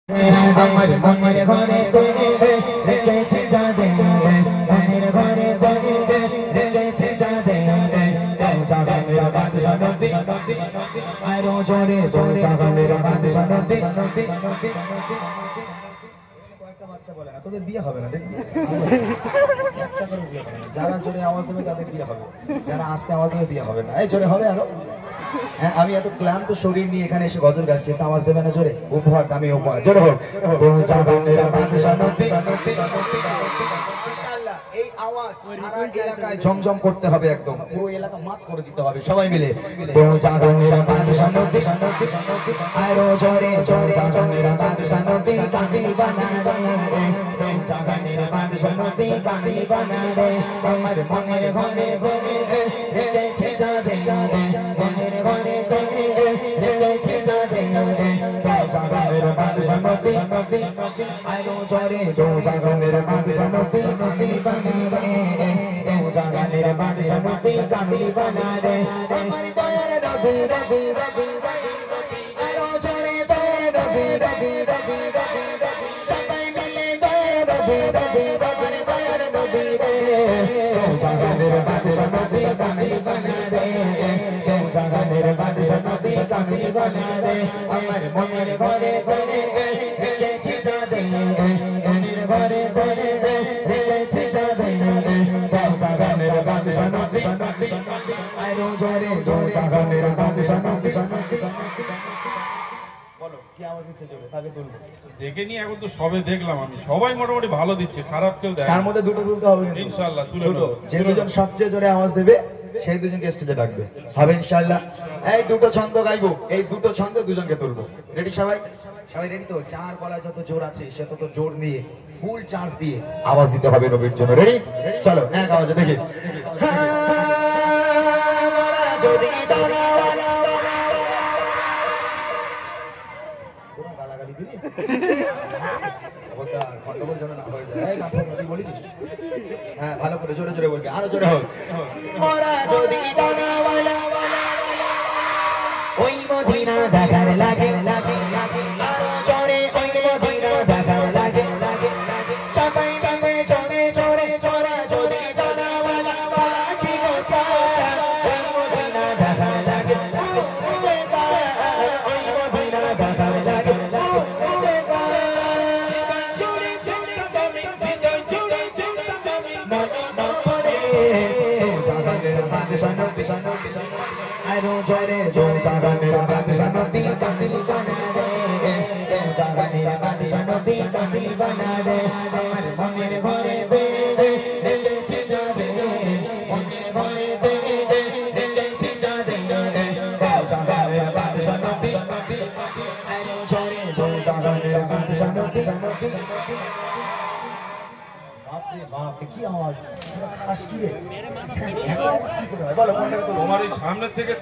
আমার মনের ঘরে রেখেছে যাজে মনের ঘরে রেখেছে যাজে জাগা মেরা বাদশা নবী আরো জোরে জোরে জাগা মেরা বাদশা নবী কয়েকটা বাচ্চা বলে না তোদের বিয়ে হবে না দেখবি একটা করে বিয়ে হবে যারা জোরে আওয়াজ দেবে তাদের বিয়ে হবে যারা আস্তে আওয়াজ দেবে বিয়ে হবে না এই জোরে হবে আরো হ্যাঁ আমি এত ক্লান্ত শরীর নিয়ে এখানে এসে গজল গাচ্ছি একটু আওয়াজ দেবে না জোরে উপহার দামি উপহার জোরে হোক জাগা মেরা বাদশা নবী ইনশাআল্লাহ এই আওয়াজ সারা এলাকায় জমজম করতে হবে একদম পুরো এলাকা মাত করে দিতে হবে সবাই মিলে জাগা মেরা বাদশা নবী আরো জোরে জোরে জাগা মেরা বাদশা নবী কামিল বানা রে জাগা মেরা বাদশা নবী কামিল বানা রে আমার মনের ঘরে রেখেছে যাজে মনের ঘরে রেখেছে যাজে জাগা মেরা বাদশা নবী আরো জোরে জোরে জাগা মেরা বাদশা নবী কামিল বানা রে জাগা মেরা বাদশা নবী কামিল বানা রে আমার দয়ার নবী নবী নবী আরো জোরে জোরে নবী নবী নবী সবাই মিলে দয়ার নবী নবী আমার দয়ার নবী রে জাগা মেরা বাদশা নবী কামিল বানা রে জাগা মেরা বাদশা নবী কামিল বানা রে আমার মনের ঘরে ঘরে রেখেছে যাজে মনের ঘরে ঘরে রেখেছে যাজে জাগা মেরা বাদশা নবী আরো জোরে জোরে জাগা মেরা বাদশা নবী বলো কি আওয়াজ দিচ্ছে জোরে তাকে তুলবো দেখে নি এখন তো সবে দেখলাম আমি সবাই মোটামুটি ভালো দিচ্ছে খারাপ কেউ দেয় তার মধ্যে দুটো তুলতে হবে ইনশাআল্লাহ তুলে দুটো যে দুজন সবচেয়ে জোরে আওয়াজ দেবে সেই দুজনকে স্টেজে ডাকবে হবে ইনশাআল্লাহ এই দুটো ছন্দ গাইবো এই দুটো ছন্দে দুজনকে তুলবো রেডি সবাই সবাই রেডি তো যার গলায় যত জোর আছে সে তত জোর নিয়ে ফুল চার্জ দিয়ে আওয়াজ দিতে হবে নবীর জন্য রেডি চলো এক আওয়াজে দেখি যদি তোরা গালাগালি দিলি খন্ডগোল যেন না হয়ে যায় বলেছিস হ্যাঁ ভালো করে জোরে জোরে বলবি আরো জোরে হোক মোরা যদি জানাওয়ালা ওই মদিনা দেখার লাগে লাগে আরো জোরে ওই মদিনা দেখার লাগে লাগে সবাই যাবে জোরে জোরে জোরা যদি জানাওয়ালা কি কথা ওই মদিনা দেখার লাগে ওই মদিনা দেখার লাগে আরো জোরে জোরে জাগা মেরা বাদশা নবী কামিল বানা রে জাগা মেরা বাদশা নবী কামিল বানা রে আমার মনের ঘরে রেখেছে যাজে মনের ঘরে রেখেছে যাজে জাগা মেরা বাদশা নবী আরো জোরে জোরে জাগা মেরা বাদশা নবী বাপরে বাপ কি আওয়াজ খাস কি রে এত আওয়াজ কি করে বলো তোমার এই সামনে থেকে